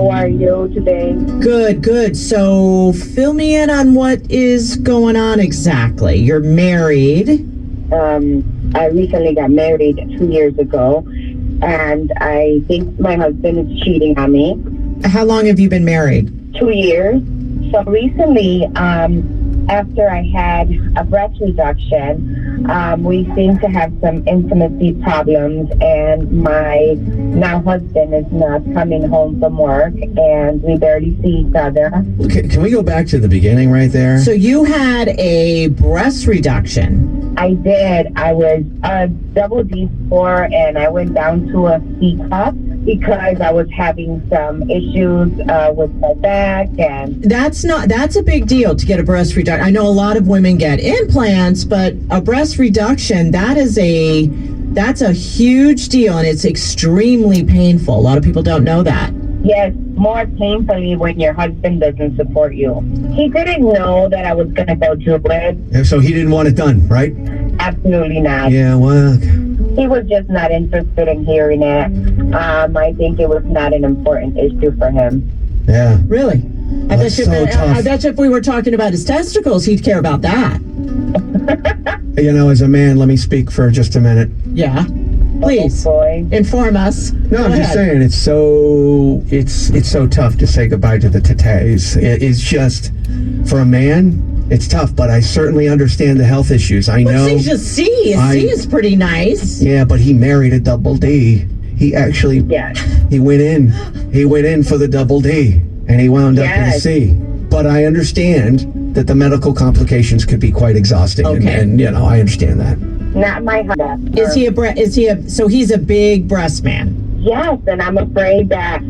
How are you today? Good, good. So fill me in on what is going on exactly. You're married. I recently got married 2 years ago, and I think my husband is cheating on me. How long have you been married? 2 years. So recently, after I had a breast reduction, we seem to have some intimacy problems, and my now husband is not coming home from work, and we barely see each other. Can we go back to the beginning right there? So you had a breast reduction. I did. I was a double D4, and I went down to a C cup because I was having some issues with my back, and That's a big deal to get a breast reduction. I know a lot of women get implants, but a breast reduction, that's a huge deal, and it's extremely painful. A lot of people don't know that. yes, more painfully when your husband doesn't support you. He didn't know that I was going to go through it. And so he didn't want it done, right? Absolutely not. Yeah, well, He was just not interested in hearing it. I think it was not an important issue for him. yeah. Really? I That's so tough. I bet you if we were talking about his testicles, he'd care about that. You know, as a man, let me speak for just a minute. Yeah. Please, Oh, boy. inform us. No, I'm Go just ahead. saying it's so tough to say goodbye to the tatas. It's just, for a man, it's tough, but I certainly understand the health issues. I know. But just C. C is pretty nice. Yeah, but he married a double D. He actually, Yes. he went in for the double D, and he wound up in a Yes. C. But I understand that the medical complications could be quite exhausting, Okay. and you know, I understand that. Not my husband. So he's a big breast man. Yes, and I'm afraid that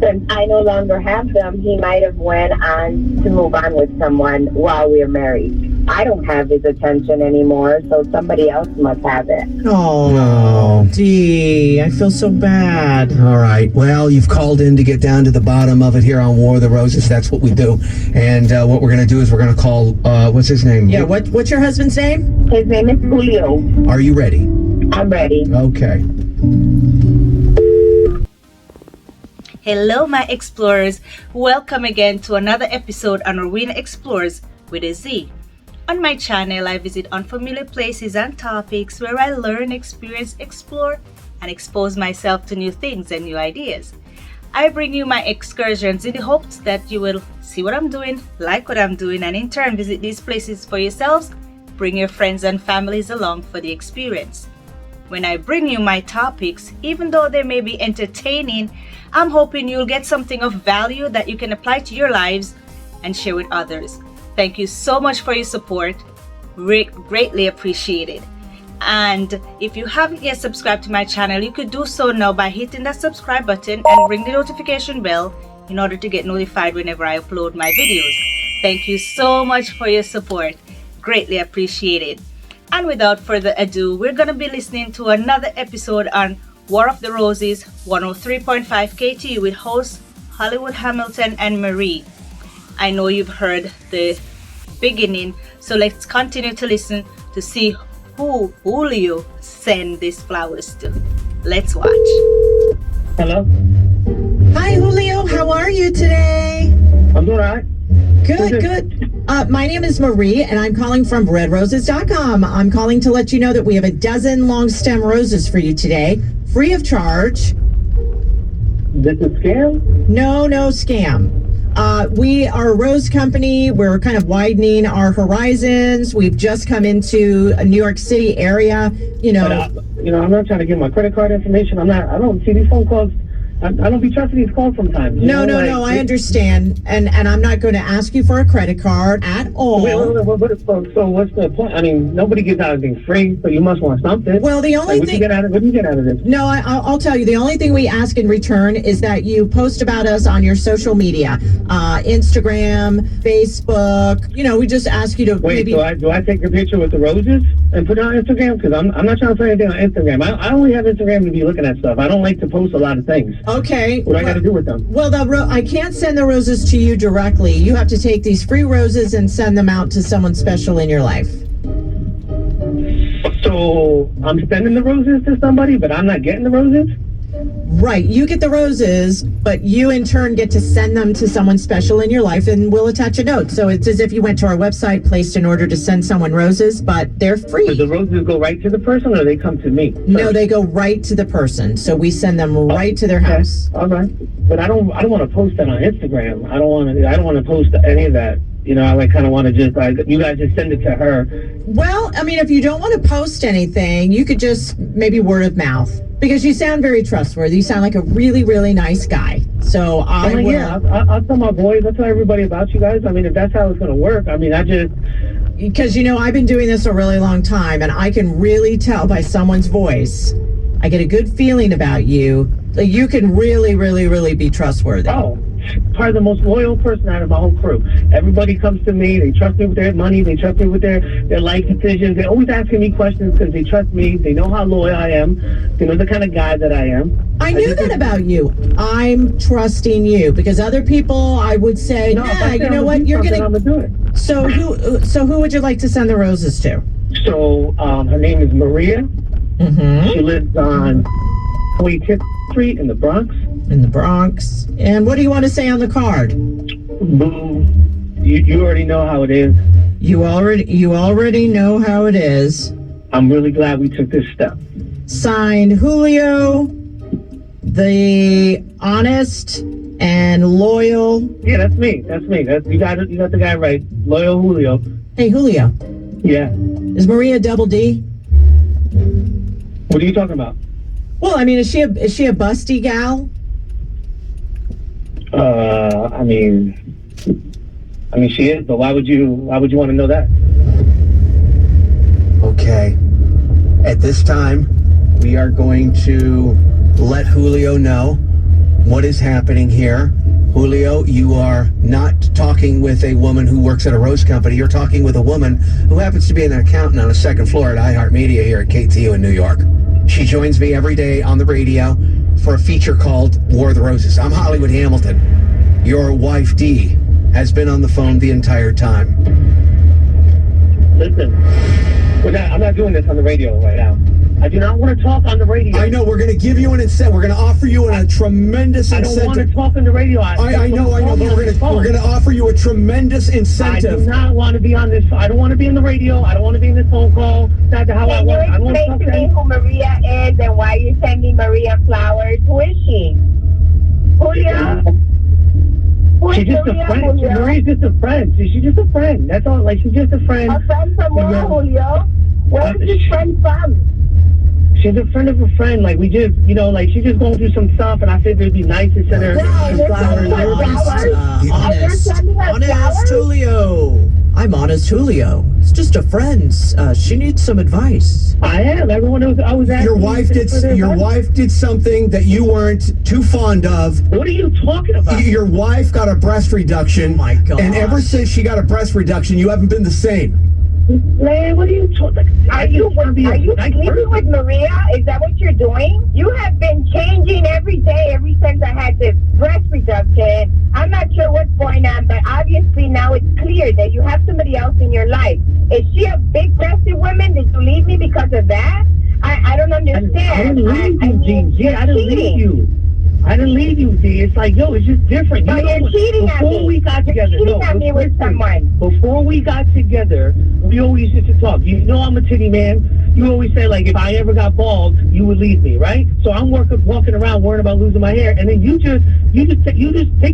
since I no longer have them, he might have went on to move on with someone while we're married. I don't have his attention anymore, so somebody else must have it. Oh, No. Dee, I feel so bad. All right. Well, you've called in to get down to the bottom of it here on War of the Roses. That's what we do. And what we're going to do is we're going to call, what's his name? Yeah, what's your husband's name? His name is Julio. Are you ready? I'm ready. Okay. Hello, my explorers. Welcome again to another episode on Rowena Explorez with a Z. On my channel, I visit unfamiliar places and topics where I learn, experience, explore, and expose myself to new things and new ideas. I bring you my excursions in the hopes that you will see what I'm doing, like what I'm doing, and in turn visit these places for yourselves. Bring your friends and families along for the experience. When I bring you my topics, even though they may be entertaining, I'm hoping you'll get something of value that you can apply to your lives and share with others. Thank you so much for your support. Greatly appreciated. And if you haven't yet subscribed to my channel, you could do so now by hitting that subscribe button and ring the notification bell in order to get notified whenever I upload my videos. Thank you so much for your support. Greatly appreciated. And without further ado, we're going to be listening to another episode on War of the Roses 103.5 KTU with hosts Hollywood Hamilton and Marie. I know you've heard the beginning, so let's continue to listen to see who Julio sent these flowers to. Let's watch. Hello? Hi, Julio. How are you today? I'm doing all right. Good, good. My name is Marie, and I'm calling from redroses.com. I'm calling to let you know that we have a dozen long stem roses for you today, free of charge. This is scam? No scam. We are a rose company. We're kind of widening our horizons. We've just come into a New York City area. I'm not trying to give my credit card information. I don't see these phone calls. I don't be trusting these calls sometimes. No, I understand. And I'm not going to ask you for a credit card at all. So what's the point? I mean, nobody gives out anything free, so you must want something. Well, the only what thing... What do you get out of this? No, I'll tell you. The only thing we ask in return is that you post about us on your social media. Instagram, Facebook. We just ask you to Wait, do I take a picture with the roses and put it on Instagram? Because I'm not trying to put anything on Instagram. I only have Instagram to be looking at stuff. I don't like to post a lot of things. Okay. What do I got to do with them? Well, I can't send the roses to you directly. You have to take these free roses and send them out to someone special in your life. So I'm sending the roses to somebody, but I'm not getting the roses? Right. You get the roses, but you in turn get to send them to someone special in your life, and we'll attach a note. So it's as if you went to our website, placed an order to send someone roses, but they're free. Does the roses go right to the person, or they come to me? No, they go right to the person. So we send them right to their house. All right. But I don't want to post that on Instagram. I don't want to post any of that. You know, I kind of want to just you guys just send it to her. Well, I mean, if you don't want to post anything, you could just maybe word of mouth, because you sound very trustworthy. You sound like a really, really nice guy. So I'll tell my boys. I'll tell everybody about you guys. I mean, if that's how it's going to work. I mean, because I've been doing this a really long time, and I can really tell by someone's voice. I get a good feeling about you. Like, you can really, really, really be trustworthy. Oh, probably the most loyal person out of my whole crew. Everybody comes to me. They trust me with their money. They trust me with their life decisions. They're always asking me questions because they trust me. They know how loyal I am. They know the kind of guy that I am. I knew that about you. I'm trusting you, because other people, I would say, you know what, you're going to do it. So who would you like to send the roses to? So her name is Maria. Mm-hmm. She lives on 25th Street in the Bronx. In the Bronx. And what do you want to say on the card? Boo. You already know how it is. You already know how it is. I'm really glad we took this step. Signed, Julio, the honest and loyal. Yeah, that's me. You got the guy right. Loyal Julio. Hey, Julio. Yeah. Is Maria double D? What are you talking about? Well, I mean, is she a busty gal? I mean, she is. But why would you want to know that? Okay. At this time, we are going to let Julio know what is happening here. Julio, you are not talking with a woman who works at a rose company. You're talking with a woman who happens to be an accountant on the second floor at iHeartMedia here at KTU in New York. She joins me every day on the radio for a feature called War of the Roses. I'm Hollywood Hamilton. Your wife, Dee, has been on the phone the entire time. Listen, I'm not doing this on the radio right now. I do not want to talk on the radio. I know. We're going to give you an incentive. We're going to offer you a tremendous incentive. I don't want to talk on the radio. I know. But we're going to offer you a tremendous incentive. I do not want to be on this. I don't want to be in the radio. I don't want to be in this phone call. That's how I want. Can you explain to me who Maria is and why you send me Maria flowers? Who is she? Julio? She's just a friend. Maria's just a friend. She's just a friend. That's all. Like, she's just a friend. A friend from where, Julio? Where is this friend from? She's a friend of a friend. Like, we just, like, she's just going through some stuff, and I figured it'd be nice to send her some flowers. Honest Julio. I'm honest Julio. It's just a friend. She needs some advice. I am. Everyone knows. I was asking. Your wife did something that you weren't too fond of. What are you talking about? Your wife got a breast reduction. Oh my God. And ever since she got a breast reduction, you haven't been the same. Man, what are you talking? Are you sleeping with Maria? Is that what you're doing? You have been changing every day ever since I had this breast reduction. I'm not sure what's going on, but obviously now it's clear that you have somebody else in your life. Is she a big-breasted woman? Did you leave me because of that? I don't understand. I didn't leave you, G. I didn't leave you. I didn't leave you, D. It's like, it's just different. No, you're cheating on me. Before we got together, you're cheating on me with someone. Before we got together, we always used to talk. You know I'm a titty man. You always say, like, if I ever got bald, you would leave me, right? So I'm walking around worrying about losing my hair, and then you just take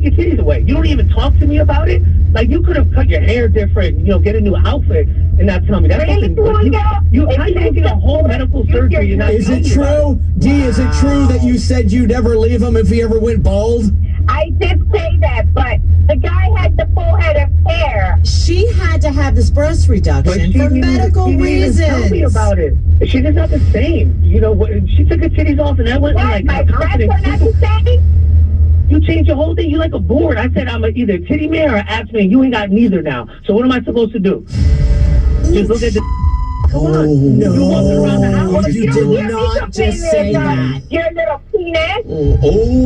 your titties away. You don't even talk to me about it. Like, you could have cut your hair different, get a new outfit, and not tell me. That's really? how you get a whole medical surgery? You're not. Is it true, D? Is it true that you said you'd never leave him if he ever went bald? I did say that, but the guy had the full head of hair. She had to have this breast reduction for medical reasons. Tell me about it. She just not the same. She took her titties off, and that went like my breasts are not the same? You changed your whole thing. You like a board. I said I'm either titty man or ass man. You ain't got neither now. So what am I supposed to do? Just look at the. Come on. No, You're walking around the house. you did not just say that. Your little penis.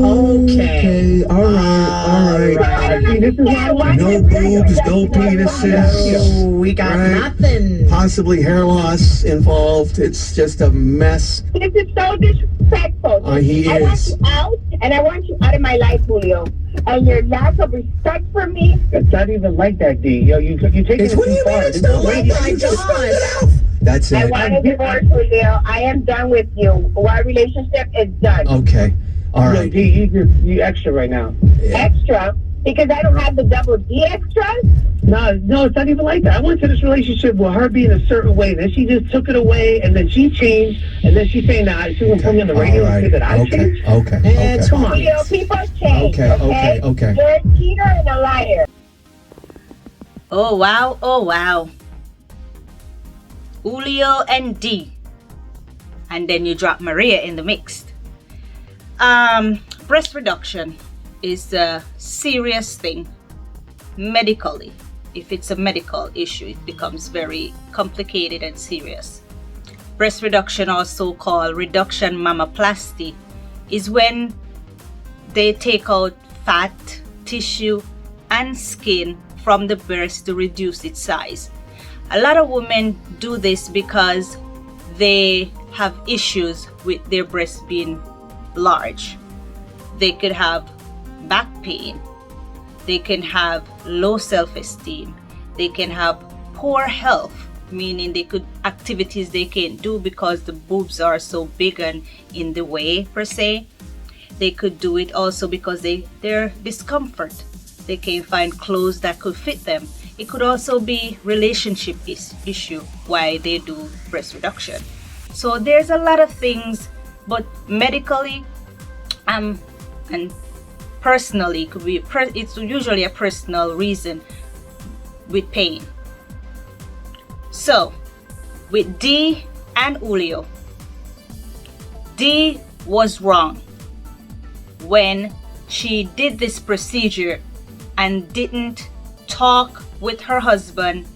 Okay. All right. See, this is why No boobs, no penises. Oh, we got Right. nothing. Possibly hair loss involved. It's just a mess. This is so disrespectful. He I want is. you out, and I want you out of my life, Julio. And your lack of respect for me. it's not even like that, D. Yo, you taking It's it what do too you far. mean it's There's not no like way that? my You just spelled it gosh. out. That's I it. want a divorce, Julio. I am done with you. Our relationship is done. Okay. All Yo, right. D, you extra right now. Extra? Because I don't have the double D extras? No, it's not even like that. I went to this relationship with her being a certain way. Then she just took it away, and then she changed, and then she's saying that she's going to put me on the radio and say that I changed. Okay. It's Come on. Julio, people change. Okay. You're a cheater and a liar. Oh wow. Julio and D. And then you drop Maria in the mix. Breast reduction is a serious thing medically. If it's a medical issue, it becomes very complicated and serious. Breast reduction, also called reduction mammoplasty, is when they take out fat, tissue, and skin from the breast to reduce its size. A lot of women do this because they have issues with their breasts being large. They could have back pain. They can have low self-esteem. They can have poor health, meaning activities they can't do because the boobs are so big and in the way per se. They could do it also because they're discomfort. They can't find clothes that could fit them. It could also be relationship issue why they do breast reduction. So there's a lot of things, but medically and personally, it's usually a personal reason with pain. So with D and Julio, D was wrong when she did this procedure and didn't talk with her husband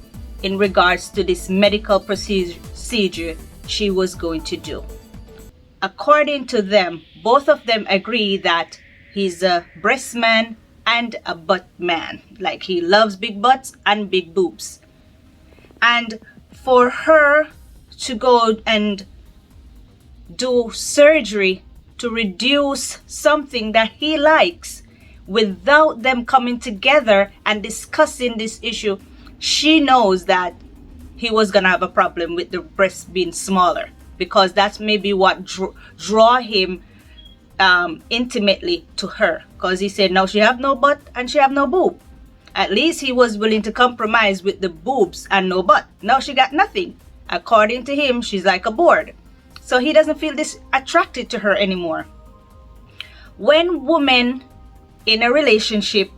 in regards to this medical procedure she was going to do. According to them, both of them agree that he's a breast man and a butt man. Like he loves big butts and big boobs. And for her to go and do surgery to reduce something that he likes without them coming together and discussing this issue, she knows that he was gonna have a problem with the breast being smaller, because that's maybe what draw him intimately to her, because he said now she have no butt and she have no boob. At least he was willing to compromise with the boobs and no butt. Now she got nothing. According to him, she's like a board. So he doesn't feel attracted to her anymore. When women in a relationship,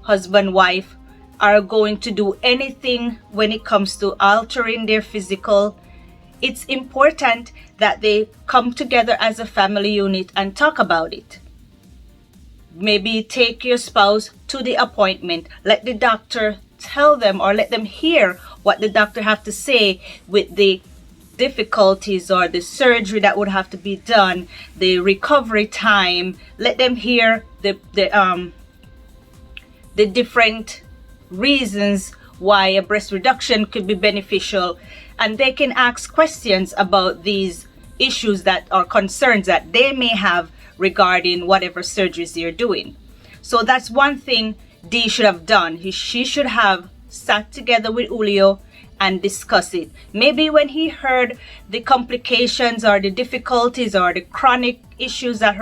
husband, wife, are going to do anything when it comes to altering their physical, it's important that they come together as a family unit and talk about it. Maybe take your spouse to the appointment. Let the doctor tell them, or let them hear what the doctor have to say with the difficulties or the surgery that would have to be done, the recovery time. Let them hear the different reasons why a breast reduction could be beneficial, and they can ask questions about these issues that are concerns that they may have regarding whatever surgeries they're doing. So that's one thing D should have done. She should have sat together with Julio and discuss it. Maybe when he heard the complications or the difficulties or the chronic issues that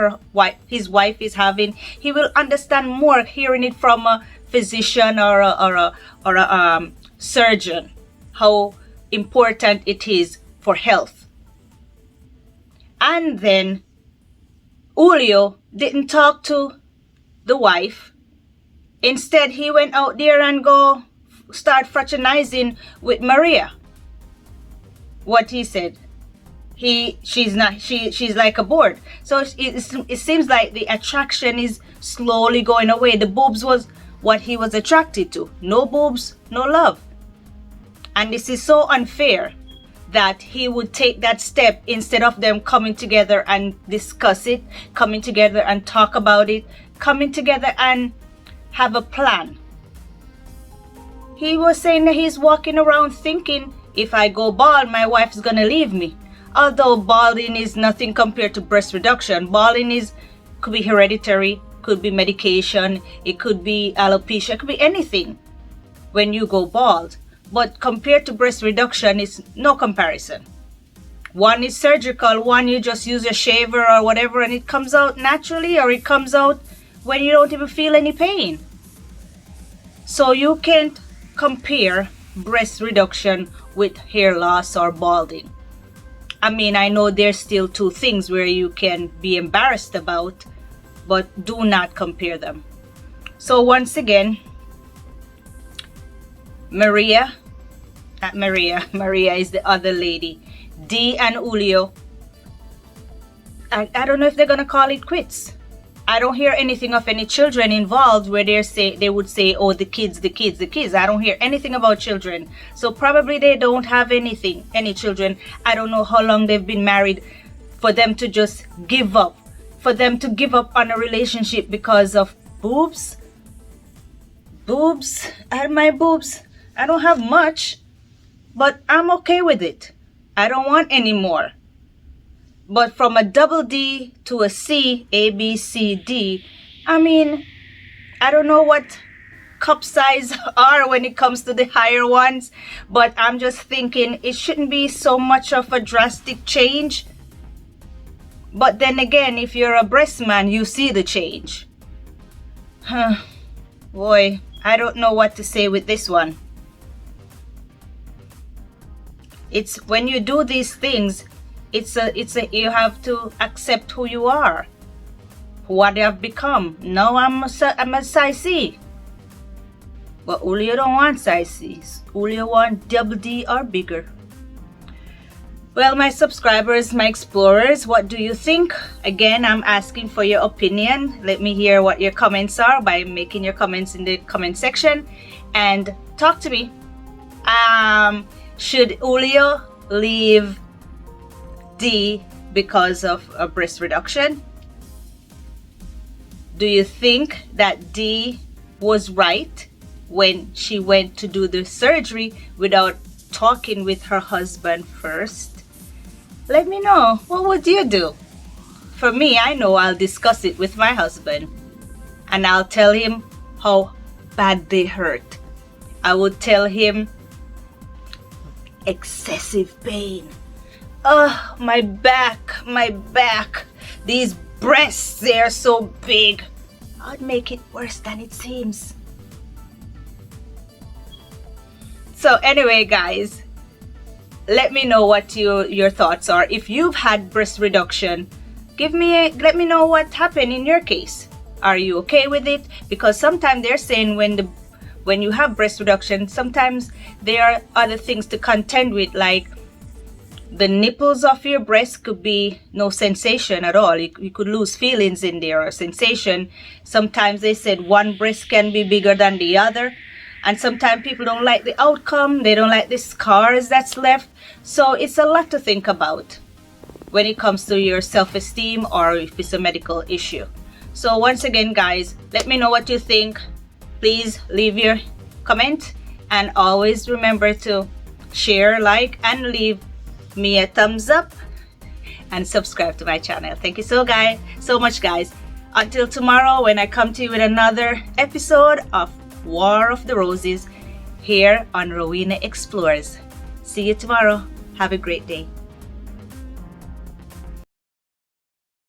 his wife is having, he will understand more hearing it from a physician or a surgeon, how important it is for health. And then Julio didn't talk to the wife. Instead, he went out there and start fraternizing with Maria. What he said, she's like a board. So it seems like the attraction is slowly going away. The boobs was what he was attracted to. No boobs, no love. And this is so unfair. that he would take that step instead of them coming together and discuss it, coming together and talk about it, coming together and have a plan. He was saying that he's walking around thinking, if I go bald, my wife's gonna leave me. Although balding is nothing compared to breast reduction. Balding could be hereditary, could be medication, it could be alopecia, it could be anything when you go bald. But compared to breast reduction, it's no comparison. One is surgical, one you just use a shaver or whatever and it comes out naturally, or it comes out when you don't even feel any pain. So you can't compare breast reduction with hair loss or balding. I mean, I know there's still two things where you can be embarrassed about, but do not compare them. So once again, Maria is the other lady. Dee and Julio, I don't know if they're gonna call it quits. I don't hear anything of any children involved where they would say, oh, the kids. I don't hear anything about children. So probably they don't have any children. I don't know how long they've been married for them to just give up. For them to give up on a relationship because of boobs. And my boobs. I don't have much, but I'm okay with it. I don't want any more. But from a double D to a C, A, B, C, D, I mean, I don't know what cup size are when it comes to the higher ones, but I'm just thinking it shouldn't be so much of a drastic change. But then again, if you're a breast man, you see the change. Boy, I don't know what to say with this one. It's when you do these things, you have to accept who you are, what you have become. Now I'm a size C. But Julio don't want size C's. Julio want double D or bigger. Well, my subscribers, my explorers, what do you think? Again, I'm asking for your opinion. Let me hear what your comments are by making your comments in the comment section. And talk to me. Should Julio leave D because of a breast reduction? Do you think that D was right when she went to do the surgery without talking with her husband first? Let me know. What would you do? For me, I know I'll discuss it with my husband and I'll tell him how bad they hurt. I would tell him excessive pain. Oh, my back. These breasts, they are so big. I'd make it worse than it seems. So anyway, guys, let me know what your thoughts are. If you've had breast reduction, let me know what happened in your case. Are you okay with it? Because sometimes they're saying when you have breast reduction, sometimes there are other things to contend with, like the nipples of your breast could be no sensation at all. You could lose feelings in there or sensation. Sometimes they said one breast can be bigger than the other. And sometimes people don't like the outcome. They don't like the scars that's left. So it's a lot to think about when it comes to your self-esteem or if it's a medical issue. So once again, guys, let me know what you think. Please leave your comment and always remember to share, like, and leave me a thumbs up and subscribe to my channel. Thank you so much, guys. Until tomorrow, when I come to you with another episode of War of the Roses here on Rowena Explorez. See you tomorrow. Have a great day.